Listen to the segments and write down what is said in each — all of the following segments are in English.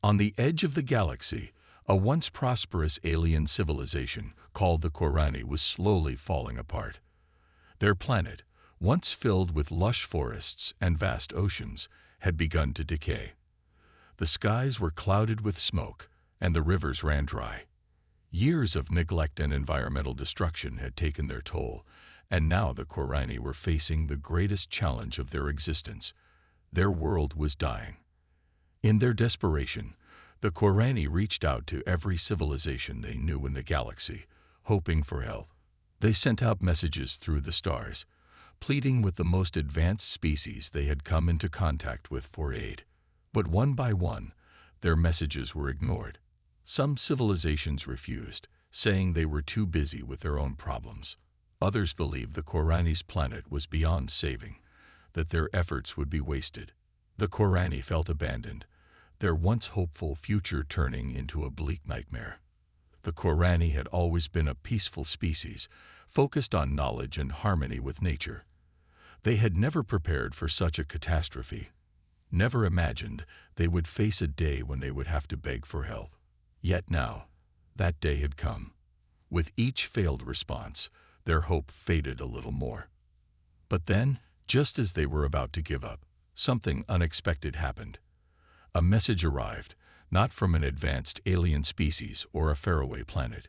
On the edge of the galaxy, a once prosperous alien civilization called the Korani was slowly falling apart. Their planet, once filled with lush forests and vast oceans, had begun to decay. The skies were clouded with smoke, and the rivers ran dry. Years of neglect and environmental destruction had taken their toll, and now the Korani were facing the greatest challenge of their existence. Their world was dying. In their desperation, the Korani reached out to every civilization they knew in the galaxy, hoping for help. They sent out messages through the stars, pleading with the most advanced species they had come into contact with for aid. But one by one, their messages were ignored. Some civilizations refused, saying they were too busy with their own problems. Others believed the Korani's planet was beyond saving, that their efforts would be wasted. The Korani felt abandoned, their once hopeful future turning into a bleak nightmare. The Korani had always been a peaceful species, focused on knowledge and harmony with nature. They had never prepared for such a catastrophe, never imagined they would face a day when they would have to beg for help. Yet now, that day had come. With each failed response, their hope faded a little more. But then, just as they were about to give up, something unexpected happened. A message arrived, not from an advanced alien species or a faraway planet,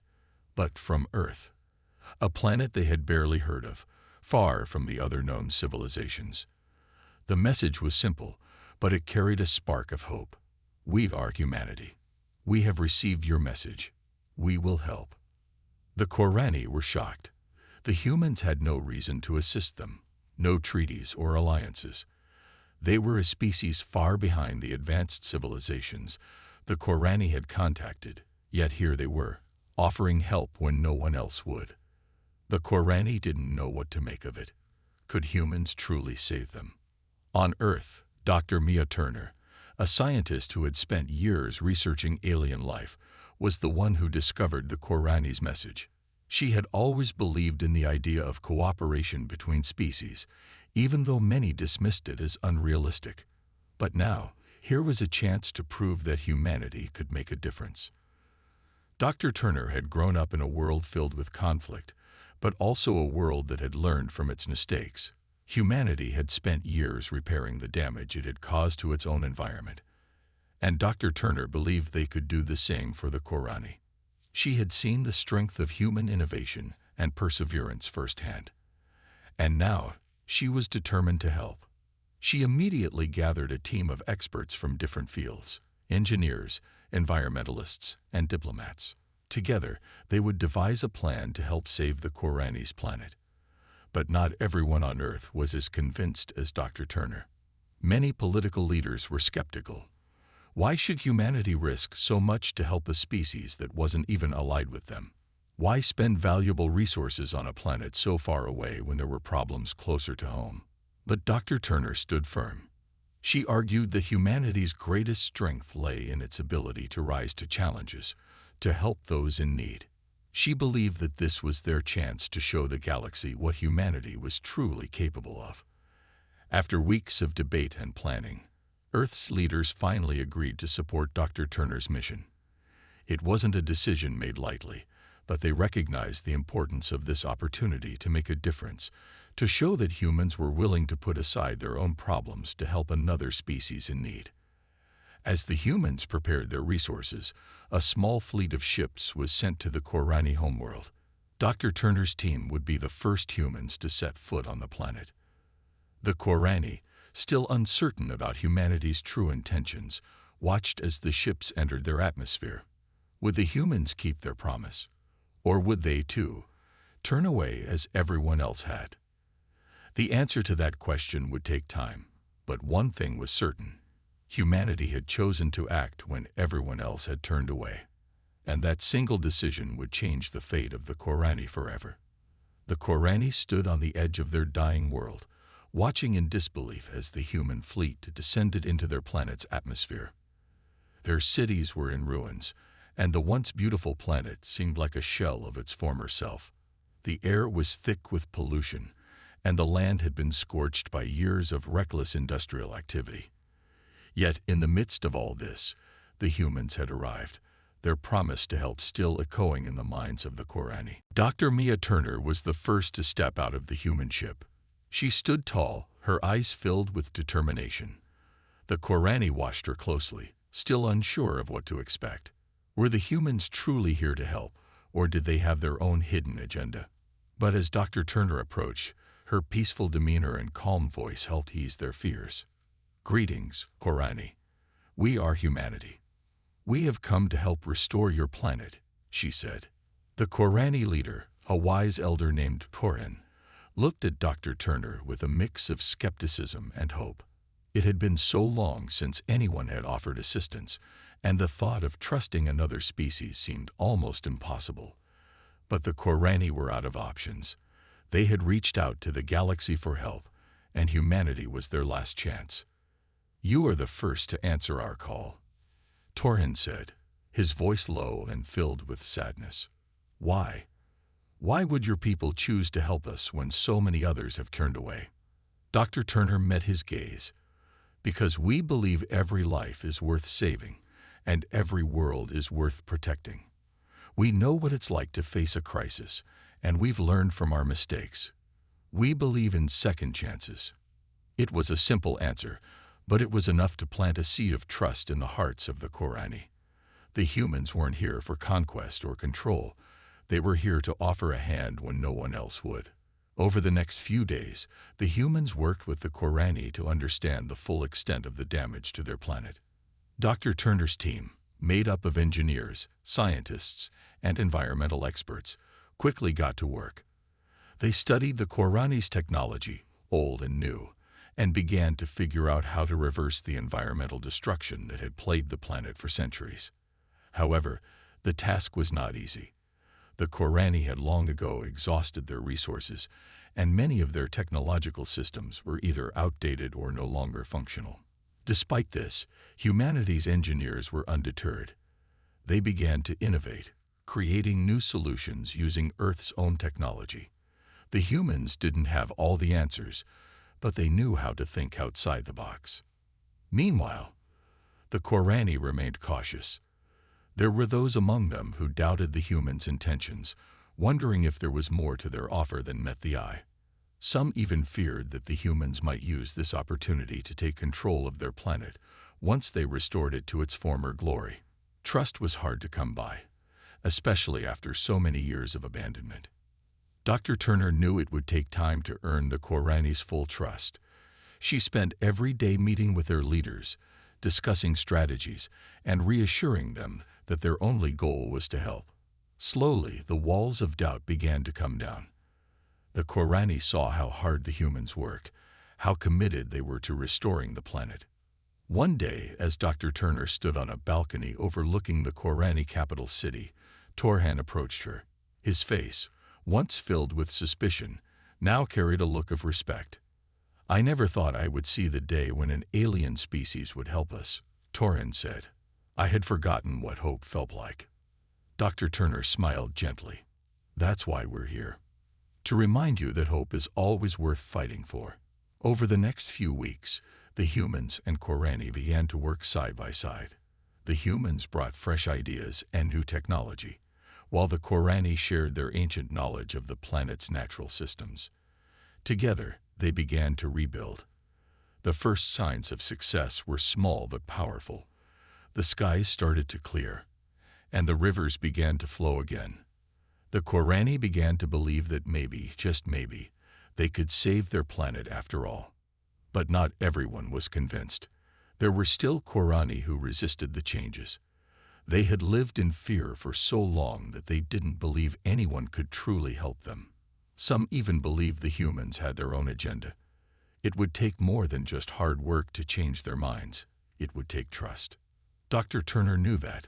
but from Earth, a planet they had barely heard of, far from the other known civilizations. The message was simple, but it carried a spark of hope. "We are humanity. We have received your message. We will help." The Korani were shocked. The humans had no reason to assist them, no treaties or alliances. They were a species far behind the advanced civilizations the Korani had contacted, yet here they were, offering help when no one else would. The Korani didn't know what to make of it. Could humans truly save them? On Earth, Dr. Mia Turner, a scientist who had spent years researching alien life, was the one who discovered the Korani's message. She had always believed in the idea of cooperation between species, even though many dismissed it as unrealistic. But now, here was a chance to prove that humanity could make a difference. Dr. Turner had grown up in a world filled with conflict, but also a world that had learned from its mistakes. Humanity had spent years repairing the damage it had caused to its own environment, and Dr. Turner believed they could do the same for the Korani. She had seen the strength of human innovation and perseverance firsthand, and now she was determined to help. She immediately gathered a team of experts from different fields: engineers, environmentalists, and diplomats. Together, they would devise a plan to help save the Korani's planet. But not everyone on Earth was as convinced as Dr. Turner. Many political leaders were skeptical. Why should humanity risk so much to help a species that wasn't even allied with them? Why spend valuable resources on a planet so far away when there were problems closer to home? But Dr. Turner stood firm. She argued that humanity's greatest strength lay in its ability to rise to challenges, to help those in need. She believed that this was their chance to show the galaxy what humanity was truly capable of. After weeks of debate and planning, Earth's leaders finally agreed to support Dr. Turner's mission. It wasn't a decision made lightly, but they recognized the importance of this opportunity to make a difference, to show that humans were willing to put aside their own problems to help another species in need. As the humans prepared their resources, a small fleet of ships was sent to the Korani homeworld. Dr. Turner's team would be the first humans to set foot on the planet. The Korani, still uncertain about humanity's true intentions, watched as the ships entered their atmosphere. Would the humans keep their promise? Or would they, too, turn away as everyone else had? The answer to that question would take time, but one thing was certain. Humanity had chosen to act when everyone else had turned away, and that single decision would change the fate of the Korani forever. The Korani stood on the edge of their dying world, watching in disbelief as the human fleet descended into their planet's atmosphere. Their cities were in ruins, and the once beautiful planet seemed like a shell of its former self. The air was thick with pollution, and the land had been scorched by years of reckless industrial activity. Yet, in the midst of all this, The humans had arrived, their promise to help still echoing in the minds of the Korani. Dr. Mia Turner was the first to step out of the human ship. She stood tall, her eyes filled with determination. The Korani watched her closely, still unsure of what to expect. Were the humans truly here to help, or did they have their own hidden agenda? But as Dr. Turner approached, her peaceful demeanor and calm voice helped ease their fears. "Greetings, Korani. We are humanity. We have come to help restore your planet," she said. The Korani leader, a wise elder named Torin, looked at Dr. Turner with a mix of skepticism and hope. It had been so long since anyone had offered assistance, and the thought of trusting another species seemed almost impossible. But the Korani were out of options. They had reached out to the galaxy for help, and humanity was their last chance. "You are the first to answer our call," Torin said, his voice low and filled with sadness. "Why? Why would your people choose to help us when so many others have turned away?" Dr. Turner met his gaze. "Because we believe every life is worth saving, and every world is worth protecting. We know what it's like to face a crisis, and we've learned from our mistakes. We believe in second chances." It was a simple answer, but it was enough to plant a seed of trust in the hearts of the Korani. The humans weren't here for conquest or control. They were here to offer a hand when no one else would. Over the next few days, the humans worked with the Korani to understand the full extent of the damage to their planet. Dr. Turner's team, made up of engineers, scientists, and environmental experts, quickly got to work. They studied the Korani's technology, old and new, and began to figure out how to reverse the environmental destruction that had plagued the planet for centuries. However, the task was not easy. The Korani had long ago exhausted their resources, and many of their technological systems were either outdated or no longer functional. Despite this, humanity's engineers were undeterred. They began to innovate, creating new solutions using Earth's own technology. The humans didn't have all the answers, but they knew how to think outside the box. Meanwhile, the Korani remained cautious. There were those among them who doubted the humans' intentions, wondering if there was more to their offer than met the eye. Some even feared that the humans might use this opportunity to take control of their planet once they restored it to its former glory. Trust was hard to come by, especially after so many years of abandonment. Dr. Turner knew it would take time to earn the Korani's full trust. She spent every day meeting with their leaders, discussing strategies, and reassuring them that their only goal was to help. Slowly, the walls of doubt began to come down. The Korani saw how hard the humans worked, how committed they were to restoring the planet. One day, as Dr. Turner stood on a balcony overlooking the Korani capital city, Torhan approached her. His face, once filled with suspicion, now carried a look of respect. "I never thought I would see the day when an alien species would help us," Torhan said. "I had forgotten what hope felt like." Dr. Turner smiled gently. "That's why we're here. To remind you that hope is always worth fighting for." Over the next few weeks, the humans and Korani began to work side by side. The humans brought fresh ideas and new technology, while the Korani shared their ancient knowledge of the planet's natural systems. Together, they began to rebuild. The first signs of success were small but powerful. The skies started to clear, and the rivers began to flow again. The Korani began to believe that maybe, just maybe, they could save their planet after all. But not everyone was convinced. There were still Korani who resisted the changes. They had lived in fear for so long that they didn't believe anyone could truly help them. Some even believed the humans had their own agenda. It would take more than just hard work to change their minds. It would take trust. Dr. Turner knew that.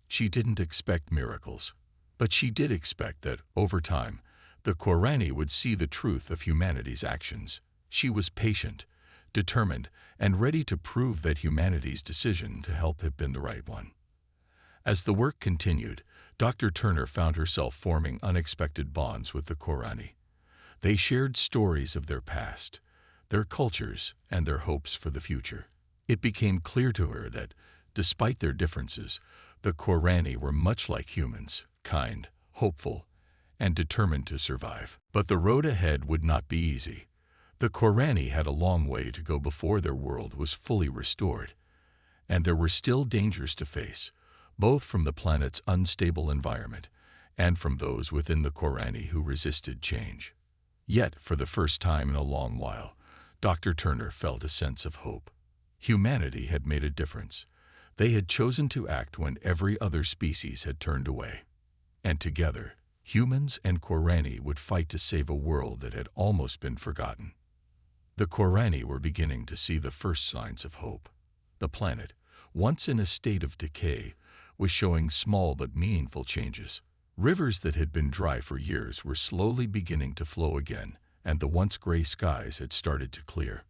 She didn't expect miracles, but she did expect that, over time, the Korani would see the truth of humanity's actions. She was patient, determined, and ready to prove that humanity's decision to help had been the right one. As the work continued, Dr. Turner found herself forming unexpected bonds with the Korani. They shared stories of their past, their cultures, and their hopes for the future. It became clear to her that, Despite their differences, the Korani were much like humans, kind, hopeful, and determined to survive. But the road ahead would not be easy. The Korani had a long way to go before their world was fully restored, and there were still dangers to face, both from the planet's unstable environment and from those within the Korani who resisted change. Yet, for the first time in a long while, Dr. Turner felt a sense of hope. Humanity had made a difference. They had chosen to act when every other species had turned away. And together, humans and Korani would fight to save a world that had almost been forgotten. The Korani were beginning to see the first signs of hope. The planet, once in a state of decay, was showing small but meaningful changes. Rivers that had been dry for years were slowly beginning to flow again, and the once gray skies had started to clear.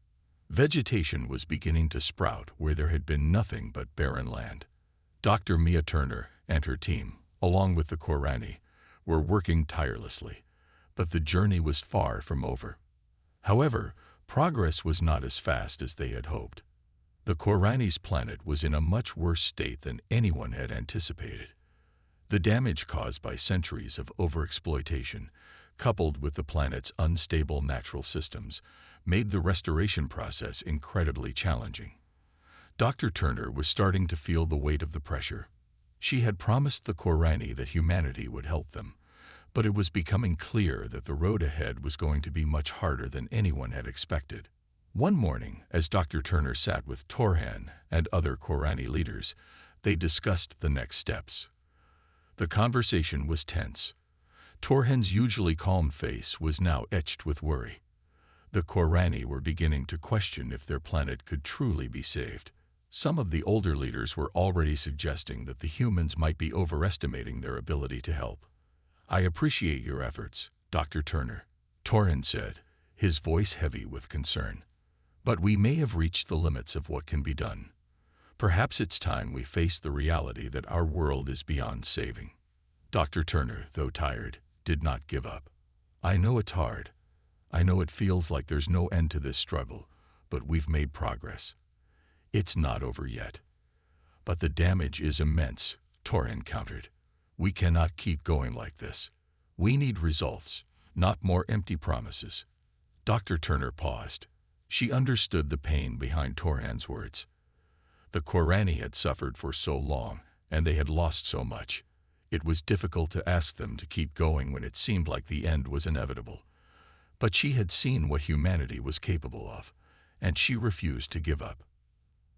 Vegetation was beginning to sprout where there had been nothing but barren land. Dr. Mia Turner and her team, along with the Korani, were working tirelessly, but the journey was far from over. However, progress was not as fast as they had hoped. The Korani's planet was in a much worse state than anyone had anticipated. The damage caused by centuries of overexploitation, coupled with the planet's unstable natural systems, made the restoration process incredibly challenging. Dr. Turner was starting to feel the weight of the pressure. She had promised the Korani that humanity would help them, but it was becoming clear that the road ahead was going to be much harder than anyone had expected. One morning, as Dr. Turner sat with Torhan and other Korani leaders, they discussed the next steps. The conversation was tense. Torhan's usually calm face was now etched with worry. The Korani were beginning to question if their planet could truly be saved. Some of the older leaders were already suggesting that the humans might be overestimating their ability to help. "I appreciate your efforts, Dr. Turner," Torhan said, his voice heavy with concern. "But we may have reached the limits of what can be done. Perhaps it's time we face the reality that our world is beyond saving." Dr. Turner, though tired, did not give up. "I know it's hard. I know it feels like there's no end to this struggle, but we've made progress. It's not over yet." "But the damage is immense," Torhan countered. "We cannot keep going like this. We need results, not more empty promises." Dr. Turner paused. She understood the pain behind Torhan's words. The Korani had suffered for so long, and they had lost so much. It was difficult to ask them to keep going when it seemed like the end was inevitable. But she had seen what humanity was capable of, and she refused to give up.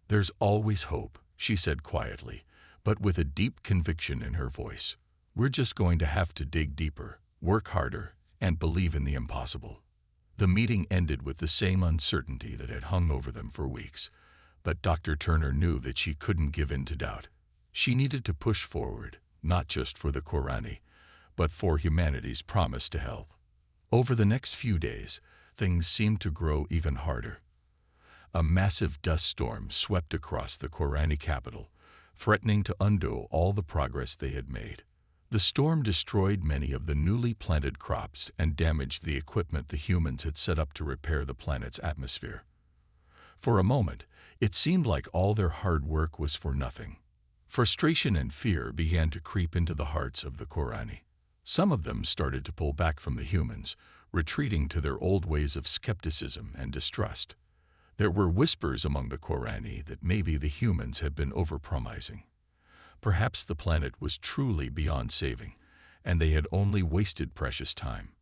"There's always hope," she said quietly, but with a deep conviction in her voice. "We're just going to have to dig deeper, work harder, and believe in the impossible." The meeting ended with the same uncertainty that had hung over them for weeks. But Dr. Turner knew that she couldn't give in to doubt. She needed to push forward, not just for the Korani, but for humanity's promise to help. Over the next few days, things seemed to grow even harder. A massive dust storm swept across the Korani capital, threatening to undo all the progress they had made. The storm destroyed many of the newly planted crops and damaged the equipment the humans had set up to repair the planet's atmosphere. For a moment, it seemed like all their hard work was for nothing. Frustration and fear began to creep into the hearts of the Korani. Some of them started to pull back from the humans, retreating to their old ways of skepticism and distrust. There were whispers among the Korani that maybe the humans had been overpromising. Perhaps the planet was truly beyond saving, and they had only wasted precious time.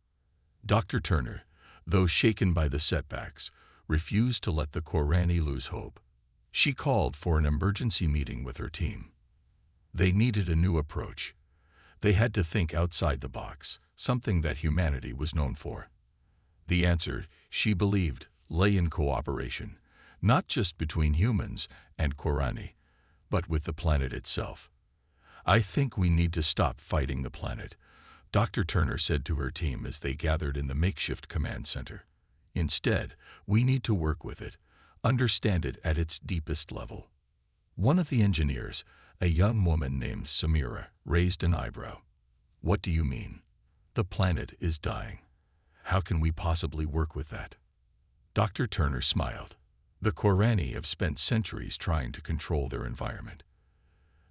Dr. Turner, though shaken by the setbacks, refused to let the Korani lose hope. She called for an emergency meeting with her team. They needed a new approach. They had to think outside the box, something that humanity was known for. The answer, she believed, lay in cooperation, not just between humans and Korani, but with the planet itself. "I think we need to stop fighting the planet," Dr. Turner said to her team as they gathered in the makeshift command center. "Instead, we need to work with it, understand it at its deepest level." One of the engineers, a young woman named Samira, raised an eyebrow. "What do you mean?" "The planet is dying. How can we possibly work with that?" Dr. Turner smiled. "The Korani have spent centuries trying to control their environment.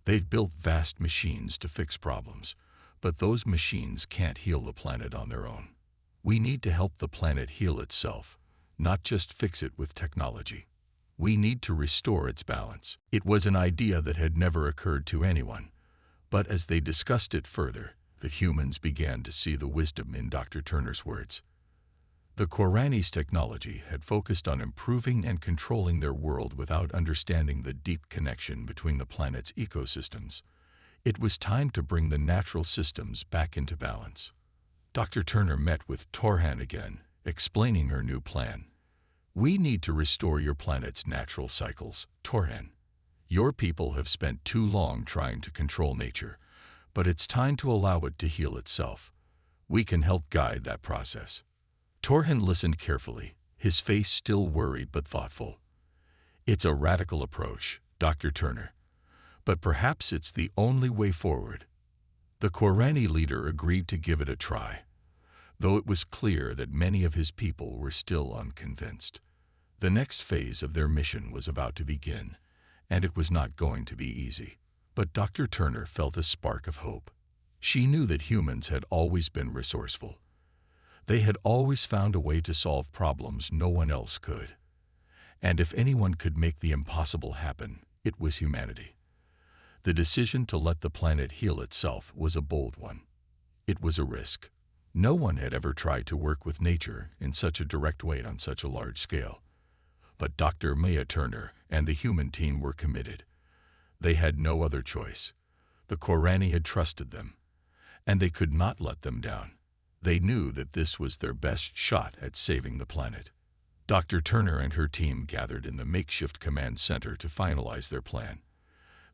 They've built vast machines to fix problems, but those machines can't heal the planet on their own. We need to help the planet heal itself, not just fix it with technology. We need to restore its balance. It was an idea that had never occurred to anyone, but as they discussed it further, the humans began to see the wisdom in Dr. Turner's words. The Korani's technology had focused on improving and controlling their world without understanding the deep connection between the planet's ecosystems. It was time to bring the natural systems back into balance. Dr. Turner met with Torhan again, explaining her new plan. We need to restore your planet's natural cycles, Torhan. Your people have spent too long trying to control nature, but it's time to allow it to heal itself. We can help guide that process. Torhan listened carefully, his face still worried but thoughtful. It's a radical approach, Dr. Turner, but perhaps it's the only way forward. The Korani leader agreed to give it a try, though it was clear that many of his people were still unconvinced. The next phase of their mission was about to begin, and it was not going to be easy. But Dr. Turner felt a spark of hope. She knew that humans had always been resourceful. They had always found a way to solve problems no one else could. And if anyone could make the impossible happen, it was humanity. The decision to let the planet heal itself was a bold one. It was a risk. No one had ever tried to work with nature in such a direct way on such a large scale. But Dr. Maya Turner and the human team were committed. They had no other choice. The Korani had trusted them, and they could not let them down. They knew that this was their best shot at saving the planet. Dr. Turner and her team gathered in the makeshift command center to finalize their plan.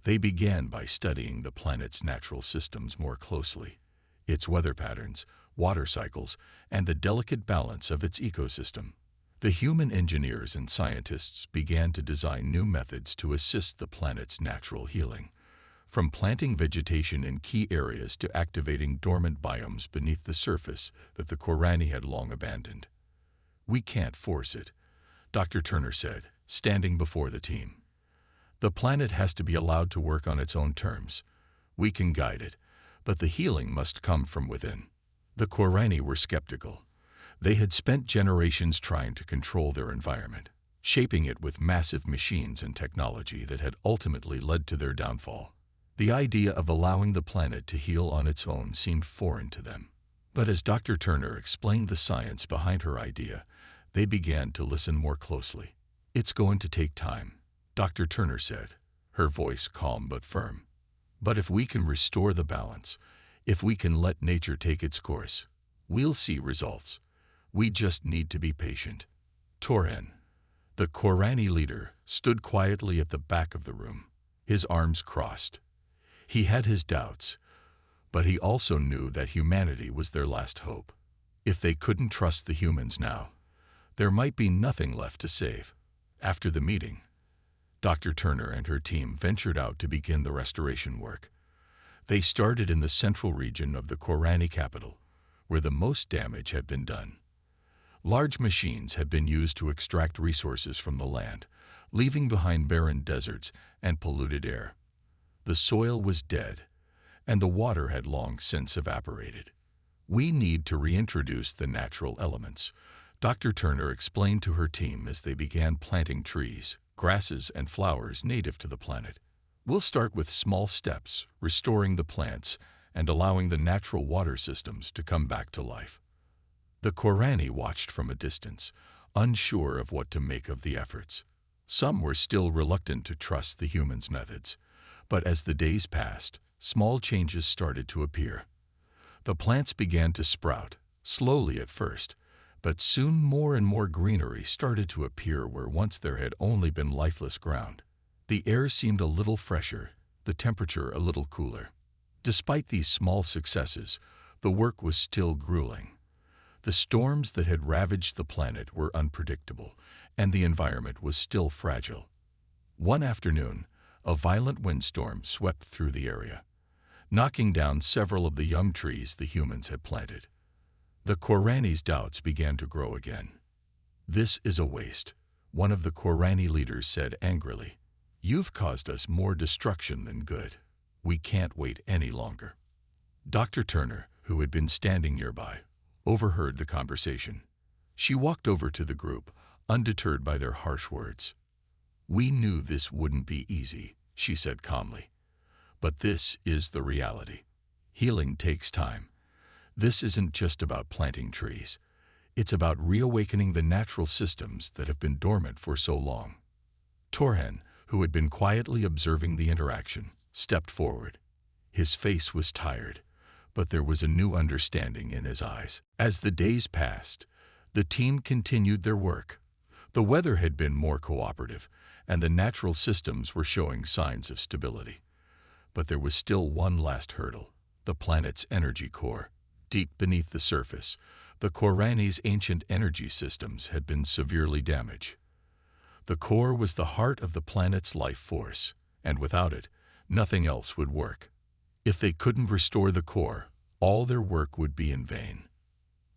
They began by studying the planet's natural systems more closely, its weather patterns, water cycles, and the delicate balance of its ecosystem. The human engineers and scientists began to design new methods to assist the planet's natural healing, from planting vegetation in key areas to activating dormant biomes beneath the surface that the Korani had long abandoned. We can't force it, Dr. Turner said, standing before the team. The planet has to be allowed to work on its own terms. We can guide it, but the healing must come from within. The Korani were skeptical. They had spent generations trying to control their environment, shaping it with massive machines and technology that had ultimately led to their downfall. The idea of allowing the planet to heal on its own seemed foreign to them. But as Dr. Turner explained the science behind her idea, they began to listen more closely. It's going to take time, Dr. Turner said, her voice calm but firm. But if we can restore the balance, if we can let nature take its course, we'll see results. We just need to be patient. Torhan, the Korani leader, stood quietly at the back of the room, his arms crossed. He had his doubts, but he also knew that humanity was their last hope. If they couldn't trust the humans now, there might be nothing left to save. After the meeting, Dr. Turner and her team ventured out to begin the restoration work. They started in the central region of the Korani capital, where the most damage had been done. Large machines had been used to extract resources from the land, leaving behind barren deserts and polluted air. The soil was dead, and the water had long since evaporated. We need to reintroduce the natural elements, Dr. Turner explained to her team as they began planting trees, grasses, and flowers native to the planet. We'll start with small steps, restoring the plants and allowing the natural water systems to come back to life. The Korani watched from a distance, unsure of what to make of the efforts. Some were still reluctant to trust the humans' methods, but as the days passed, small changes started to appear. The plants began to sprout, slowly at first, but soon more and more greenery started to appear where once there had only been lifeless ground. The air seemed a little fresher, the temperature a little cooler. Despite these small successes, the work was still grueling. The storms that had ravaged the planet were unpredictable, and the environment was still fragile. One afternoon, a violent windstorm swept through the area, knocking down several of the young trees the humans had planted. The Korani's doubts began to grow again. "This is a waste," one of the Korani leaders said angrily. "You've caused us more destruction than good." We can't wait any longer." Dr. Turner, who had been standing nearby, overheard the conversation. She walked over to the group, undeterred by their harsh words. "We knew this wouldn't be easy," she said calmly. "But this is the reality. Healing takes time. This isn't just about planting trees. It's about reawakening the natural systems that have been dormant for so long." Torhen, who had been quietly observing the interaction, stepped forward. His face was tired, but there was a new understanding in his eyes. As the days passed, the team continued their work. The weather had been more cooperative, and the natural systems were showing signs of stability. But there was still one last hurdle: the planet's energy core. Deep beneath the surface, the Korani's ancient energy systems had been severely damaged. The core was the heart of the planet's life force, and without it, nothing else would work. If they couldn't restore the core, all their work would be in vain.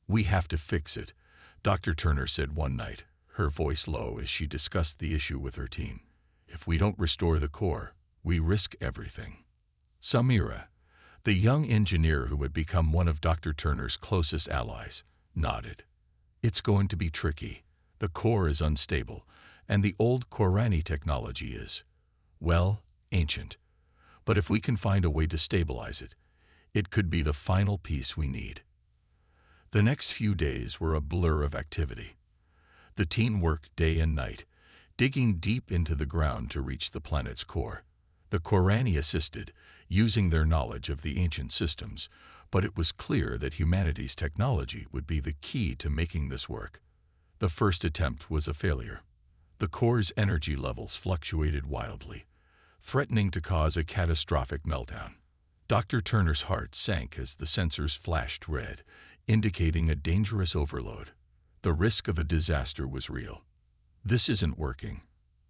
"We have to fix it," Dr. Turner said one night, her voice low as she discussed the issue with her team. "If we don't restore the core, we risk everything." Samira, the young engineer who had become one of Dr. Turner's closest allies, nodded. "It's going to be tricky. The core is unstable, and the old Korani technology is, well, ancient. But if we can find a way to stabilize it, it could be the final piece we need." The next few days were a blur of activity. The team worked day and night, digging deep into the ground to reach the planet's core. The Korani assisted, using their knowledge of the ancient systems, but it was clear that humanity's technology would be the key to making this work. The first attempt was a failure. The core's energy levels fluctuated wildly, threatening to cause a catastrophic meltdown. Dr. Turner's heart sank as the sensors flashed red, indicating a dangerous overload. The risk of a disaster was real. "This isn't working,"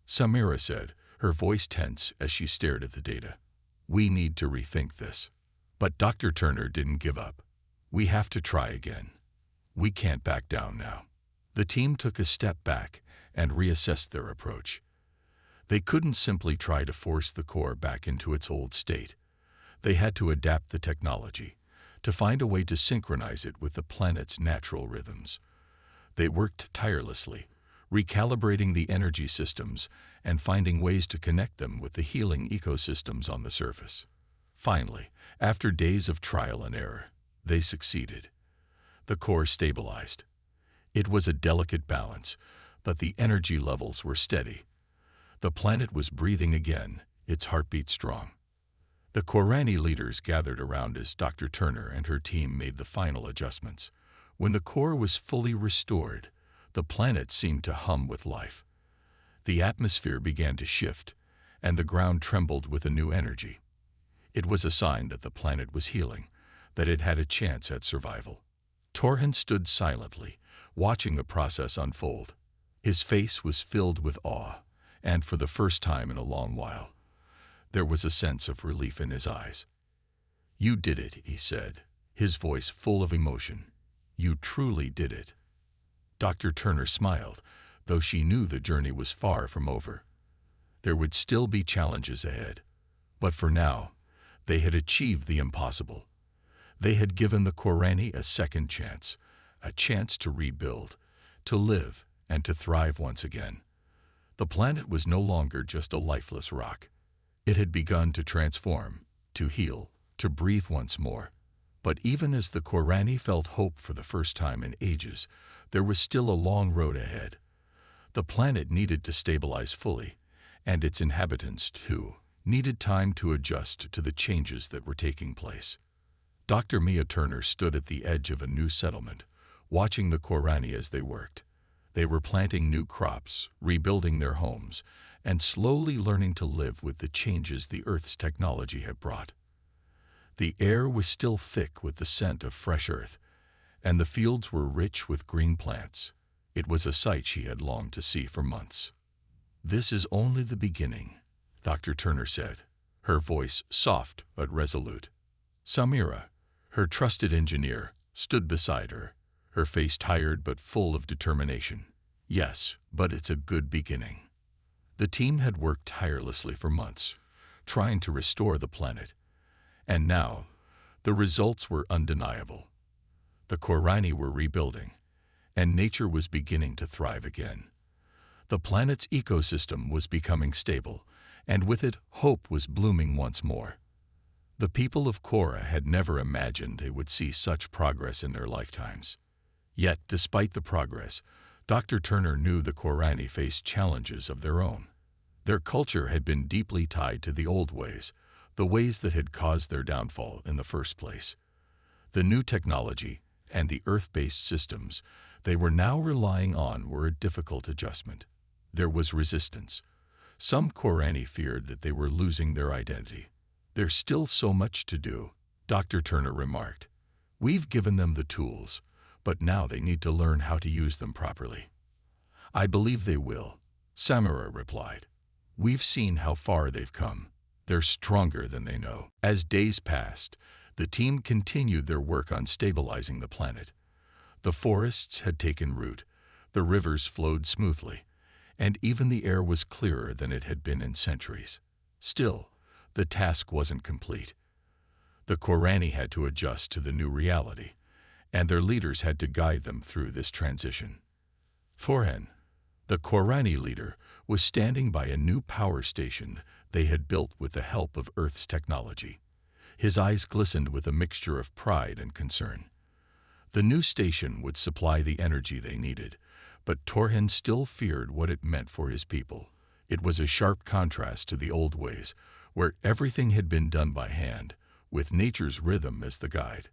Samira said, her voice tense as she stared at the data. "We need to rethink this." But Dr. Turner didn't give up. "We have to try again. We can't back down now." The team took a step back and reassessed their approach. They couldn't simply try to force the core back into its old state. They had to adapt the technology, to find a way to synchronize it with the planet's natural rhythms. They worked tirelessly, recalibrating the energy systems and finding ways to connect them with the healing ecosystems on the surface. Finally, after days of trial and error, they succeeded. The core stabilized. It was a delicate balance, but the energy levels were steady. The planet was breathing again, its heartbeat strong. The Korani leaders gathered around as Dr. Turner and her team made the final adjustments. When the core was fully restored, the planet seemed to hum with life. The atmosphere began to shift, and the ground trembled with a new energy. It was a sign that the planet was healing, that it had a chance at survival. Torhen stood silently, watching the process unfold. His face was filled with awe, and for the first time in a long while, there was a sense of relief in his eyes. "You did it," he said, his voice full of emotion. "You truly did it." Dr. Turner smiled, though she knew the journey was far from over. There would still be challenges ahead, but for now, they had achieved the impossible. They had given the Korani a second chance, a chance to rebuild, to live, and to thrive once again. The planet was no longer just a lifeless rock. It had begun to transform, to heal, to breathe once more. But even as the Korani felt hope for the first time in ages, there was still a long road ahead. The planet needed to stabilize fully, and its inhabitants, too, needed time to adjust to the changes that were taking place. Dr. Mia Turner stood at the edge of a new settlement, watching the Korani as they worked. They were planting new crops, rebuilding their homes, and slowly learning to live with the changes the Earth's technology had brought. The air was still thick with the scent of fresh earth, and the fields were rich with green plants. It was a sight she had longed to see for months. "This is only the beginning," Dr. Turner said, her voice soft but resolute. Samira, her trusted engineer, stood beside her face tired but full of determination. "Yes, but it's a good beginning." The team had worked tirelessly for months, trying to restore the planet, And now, the results were undeniable. The Korani were rebuilding, and nature was beginning to thrive again. The planet's ecosystem was becoming stable, and with it, hope was blooming once more. The people of Korra had never imagined they would see such progress in their lifetimes. Yet, despite the progress, Dr. Turner knew the Korani faced challenges of their own. Their culture had been deeply tied to the old ways, the ways that had caused their downfall in the first place. The new technology and the Earth-based systems they were now relying on were a difficult adjustment. There was resistance. Some Korani feared that they were losing their identity. "There's still so much to do," Dr. Turner remarked. "We've given them the tools, but now they need to learn how to use them properly." "I believe they will," Samara replied. "We've seen how far they've come. They're stronger than they know." As days passed, the team continued their work on stabilizing the planet. The forests had taken root, the rivers flowed smoothly, and even the air was clearer than it had been in centuries. Still, the task wasn't complete. The Korani had to adjust to the new reality, and their leaders had to guide them through this transition. Torhen, the Korani leader, was standing by a new power station they had built with the help of Earth's technology. His eyes glistened with a mixture of pride and concern. The new station would supply the energy they needed, but Torhen still feared what it meant for his people. It was a sharp contrast to the old ways, where everything had been done by hand, with nature's rhythm as the guide.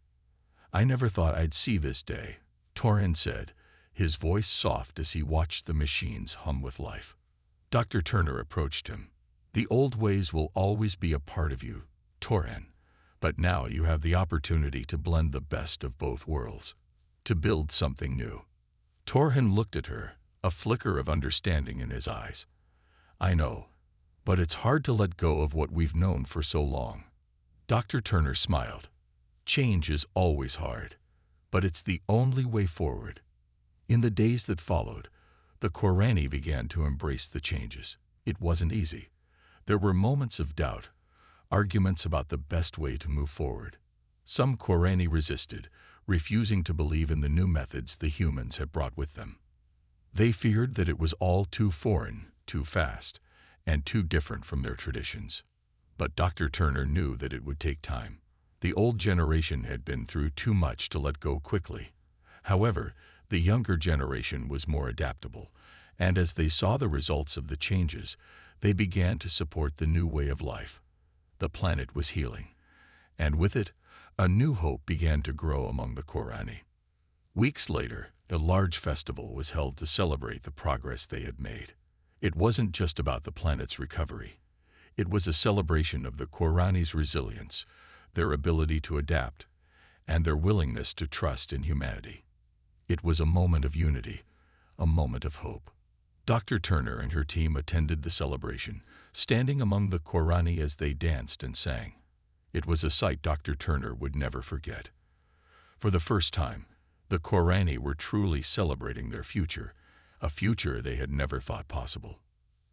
"I never thought I'd see this day," Torhen said, his voice soft as he watched the machines hum with life. Dr. Turner approached him. "The old ways will always be a part of you, Torhen, but now you have the opportunity to blend the best of both worlds, to build something new." Torhen looked at her, a flicker of understanding in his eyes. "I know, but it's hard to let go of what we've known for so long." Dr. Turner smiled. "Change is always hard, but it's the only way forward." In the days that followed, the Korani began to embrace the changes. It wasn't easy. There were moments of doubt, arguments about the best way to move forward. Some Korani resisted, refusing to believe in the new methods the humans had brought with them. They feared that it was all too foreign, too fast, and too different from their traditions. But Dr. Turner knew that it would take time. The old generation had been through too much to let go quickly. However, the younger generation was more adaptable, and as they saw the results of the changes, they began to support the new way of life. The planet was healing, and with it, a new hope began to grow among the Korani. Weeks later, a large festival was held to celebrate the progress they had made. It wasn't just about the planet's recovery. It was a celebration of the Korani's resilience, their ability to adapt, and their willingness to trust in humanity. It was a moment of unity, a moment of hope. Dr. Turner and her team attended the celebration, standing among the Korani as they danced and sang. It was a sight Dr. Turner would never forget. For the first time, the Korani were truly celebrating their future, a future they had never thought possible.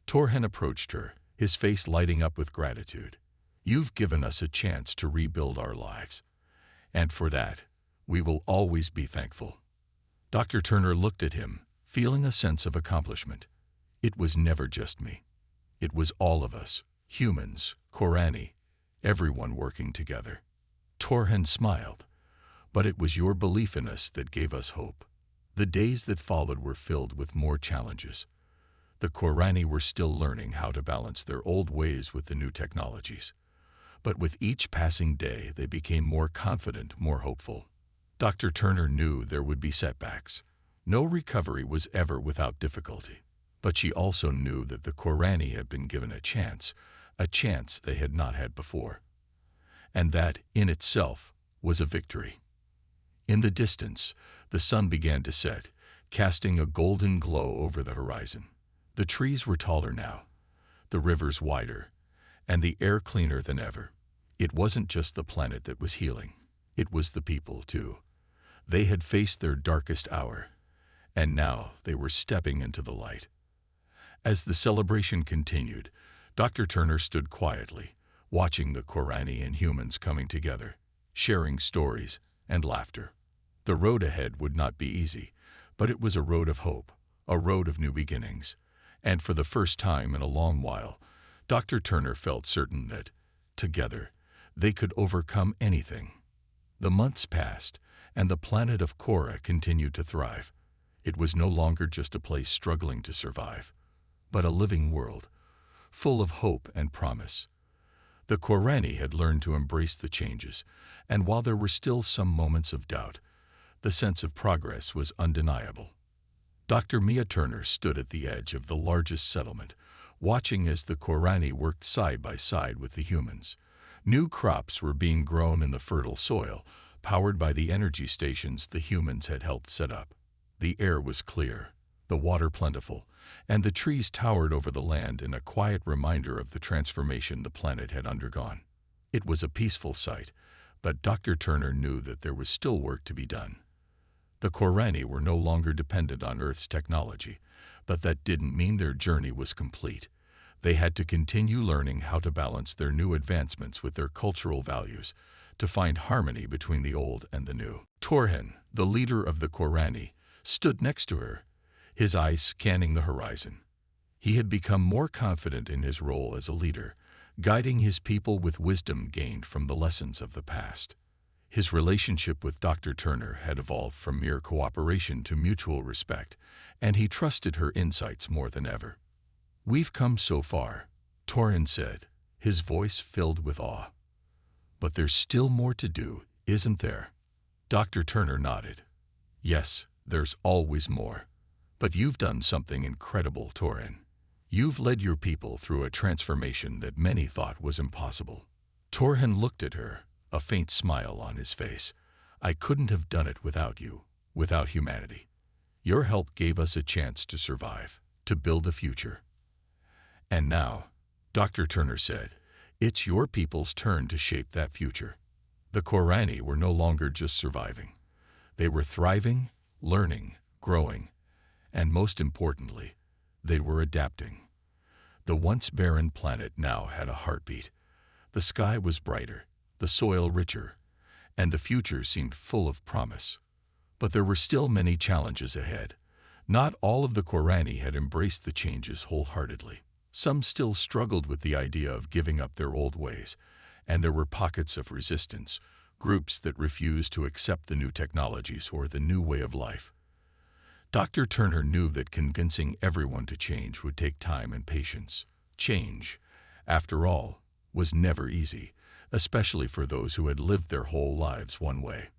Torhen approached her, his face lighting up with gratitude. "You've given us a chance to rebuild our lives, and for that, we will always be thankful." Dr. Turner looked at him, feeling a sense of accomplishment. It was never just me. It was all of us, humans, Korani, everyone working together. Torhen smiled. "But it was your belief in us that gave us hope." The days that followed were filled with more challenges. The Korani were still learning how to balance their old ways with the new technologies. But with each passing day, they became more confident, more hopeful. Dr. Turner knew there would be setbacks. No recovery was ever without difficulty. But she also knew that the Korani had been given a chance they had not had before. And that, in itself, was a victory. In the distance, the sun began to set, casting a golden glow over the horizon. The trees were taller now, the rivers wider, and the air cleaner than ever. It wasn't just the planet that was healing. It was the people, too. They had faced their darkest hour, and now they were stepping into the light. As the celebration continued, Dr. Turner stood quietly, watching the Korani and humans coming together, sharing stories and laughter. The road ahead would not be easy, but it was a road of hope, a road of new beginnings. And for the first time in a long while, Dr. Turner felt certain that, together, they could overcome anything. The months passed, and the planet of Korra continued to thrive. It was no longer just a place struggling to survive, but a living world, full of hope and promise. The Korani had learned to embrace the changes, and while there were still some moments of doubt, the sense of progress was undeniable. Dr. Mia Turner stood at the edge of the largest settlement, watching as the Korani worked side by side with the humans. New crops were being grown in the fertile soil, powered by the energy stations the humans had helped set up. The air was clear, the water plentiful, and the trees towered over the land in a quiet reminder of the transformation the planet had undergone. It was a peaceful sight, but Dr. Turner knew that there was still work to be done. The Korani were no longer dependent on Earth's technology, but that didn't mean their journey was complete. They had to continue learning how to balance their new advancements with their cultural values, to find harmony between the old and the new. Torhen, the leader of the Korani, stood next to her, his eyes scanning the horizon. He had become more confident in his role as a leader, guiding his people with wisdom gained from the lessons of the past. His relationship with Dr. Turner had evolved from mere cooperation to mutual respect, and he trusted her insights more than ever. "We've come so far," Torhen said, his voice filled with awe. "But there's still more to do, isn't there?" Dr. Turner nodded. "Yes, there's always more. But you've done something incredible, Torhen. You've led your people through a transformation that many thought was impossible." Torhen looked at her, a faint smile on his face. "I couldn't have done it without you, without humanity. Your help gave us a chance to survive, to build a future. And now," Dr. Turner said, "it's your people's turn to shape that future." The Korani were no longer just surviving. They were thriving, learning, growing, and most importantly, they were adapting. The once barren planet now had a heartbeat. The sky was brighter, the soil richer, and the future seemed full of promise. But there were still many challenges ahead. Not all of the Korani had embraced the changes wholeheartedly. Some still struggled with the idea of giving up their old ways, and there were pockets of resistance, groups that refused to accept the new technologies or the new way of life. Dr. Turner knew that convincing everyone to change would take time and patience. Change, after all, was never easy, especially for those who had lived their whole lives one way.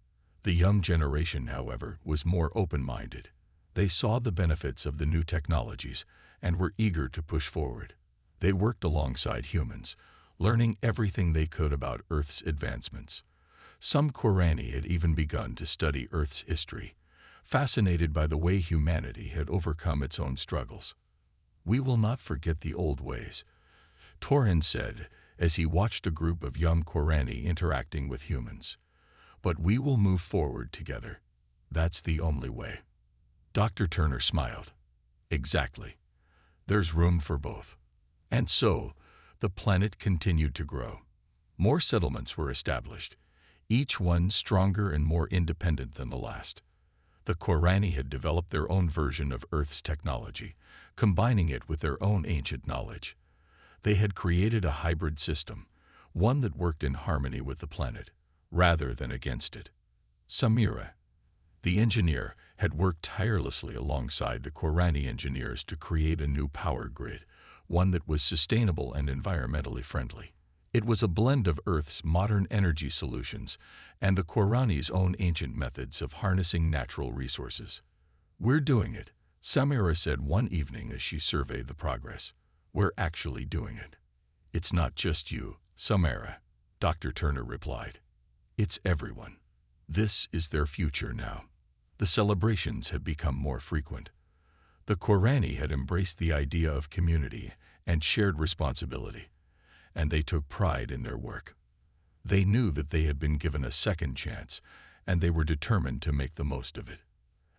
The young generation, however, was more open-minded. They saw the benefits of the new technologies and were eager to push forward. They worked alongside humans, learning everything they could about Earth's advancements. Some Korani had even begun to study Earth's history, fascinated by the way humanity had overcome its own struggles. "We will not forget the old ways," Torhen said as he watched a group of young Korani interacting with humans. "But we will move forward together. That's the only way." Dr. Turner smiled. "Exactly. There's room for both." And so, the planet continued to grow. More settlements were established, each one stronger and more independent than the last. The Korani had developed their own version of Earth's technology, combining it with their own ancient knowledge. They had created a hybrid system, one that worked in harmony with the planet, rather than against it. Samira, the engineer, had worked tirelessly alongside the Korani engineers to create a new power grid, one that was sustainable and environmentally friendly. It was a blend of Earth's modern energy solutions and the Korani's own ancient methods of harnessing natural resources. "We're doing it," Samira said one evening as she surveyed the progress. "We're actually doing it." "It's not just you, Samira," Dr. Turner replied. "It's everyone. This is their future now." The celebrations had become more frequent. The Korani had embraced the idea of community and shared responsibility, and they took pride in their work. They knew that they had been given a second chance, and they were determined to make the most of it.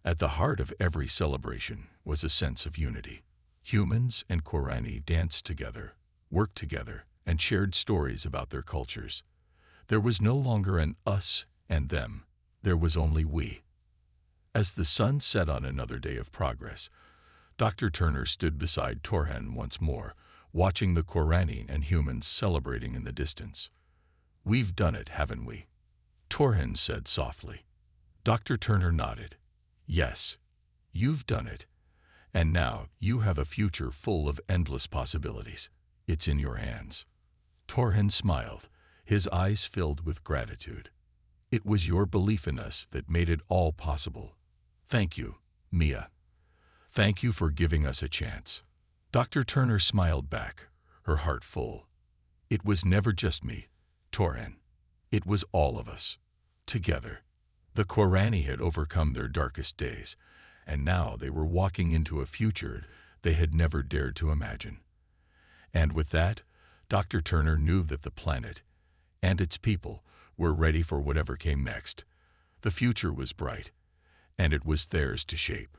At the heart of every celebration was a sense of unity. Humans and Korani danced together, worked together, and shared stories about their cultures. There was no longer an us and them. There was only we. As the sun set on another day of progress, Dr. Turner stood beside Torhen once more, watching the Korani and humans celebrating in the distance. "We've done it, haven't we?" Torhen said softly. Dr. Turner nodded. "Yes, you've done it. And now you have a future full of endless possibilities. It's in your hands." Torhen smiled, his eyes filled with gratitude. "It was your belief in us that made it all possible. Thank you, Mia. Thank you for giving us a chance." Dr. Turner smiled back, her heart full. "It was never just me, Torhen. It was all of us, together." The Korani had overcome their darkest days, and now they were walking into a future they had never dared to imagine. And with that, Dr. Turner knew that the planet and its people were ready for whatever came next. The future was bright, and it was theirs to shape.